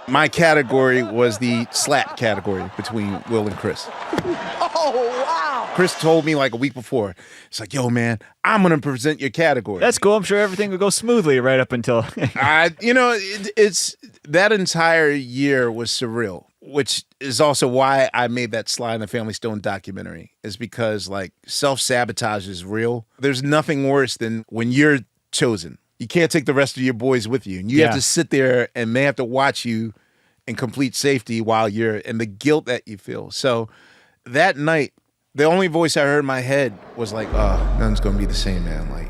My category was the slap category between Will and Chris. Oh, wow. Chris told me like a week before. It's like, yo, man, I'm going to present your category. That's cool. I'm sure everything would go smoothly right up until... It's that entire year was surreal, which is also why I made that Sly and the Family Stone documentary, is because like self-sabotage is real. There's nothing worse than when you're chosen. You can't take the rest of your boys with you. And you have to sit there and they have to watch you in complete safety while you're in the guilt that you feel. So that night, the only voice I heard in my head was like, oh, nothing's going to be the same, man. Like,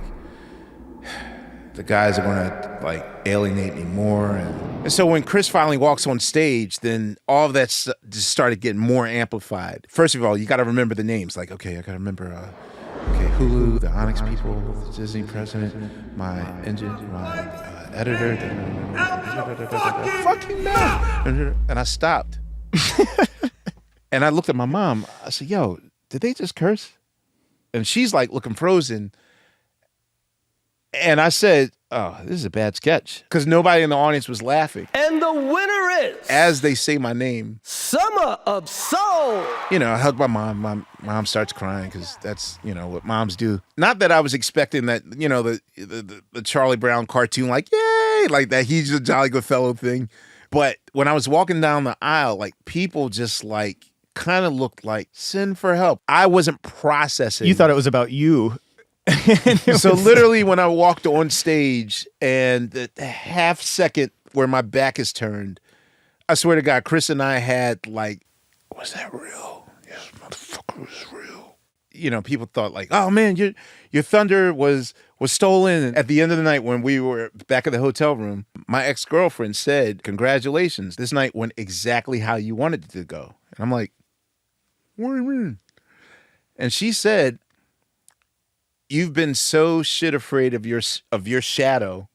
the guys are going to like alienate me more. And so when Chris finally walks on stage, then all of that just started getting more amplified. First of all, you got to remember the names. Like, okay, I got to remember, Hulu, the Onyx people, the Disney president, my editor, fucking man. And I stopped. And I looked at my mom. I said, yo, did they just curse? And she's like looking frozen. And I said, oh, this is a bad sketch. Because nobody in the audience was laughing. And the winner is... As they say my name... Summer of Soul! I hugged my mom. My mom starts crying because that's, what moms do. Not that I was expecting that, the Charlie Brown cartoon, like, yay! Like that he's a jolly good fellow thing. But when I was walking down the aisle, like, people just, like, kind of looked like, send for help. I wasn't processing. You thought it was about you. So literally when I walked on stage and the half second where my back is turned, I swear to God, Chris and I had like, was that real? Yes, motherfucker, was real. People thought like, oh man, your thunder was stolen. And at the end of the night when we were back at the hotel room, my ex-girlfriend said, congratulations, this night went exactly how you wanted it to go. And I'm like, what do you mean? And she said, you've been so shit afraid of your shadow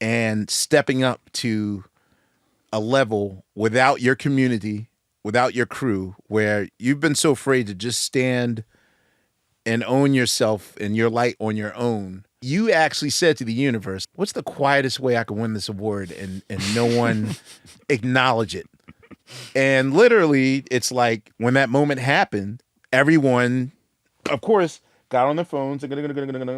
and stepping up to a level without your community, without your crew, where you've been so afraid to just stand and own yourself and your light on your own. You actually said to the universe, what's the quietest way I can win this award and no one acknowledge it? And literally, it's like when that moment happened, everyone, of course, got on their phones,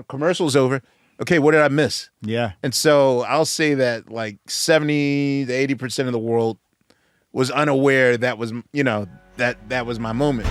commercial's over. Okay, what did I miss? Yeah. And so I'll say that like 70 to 80% of the world was unaware that was, that was my moment.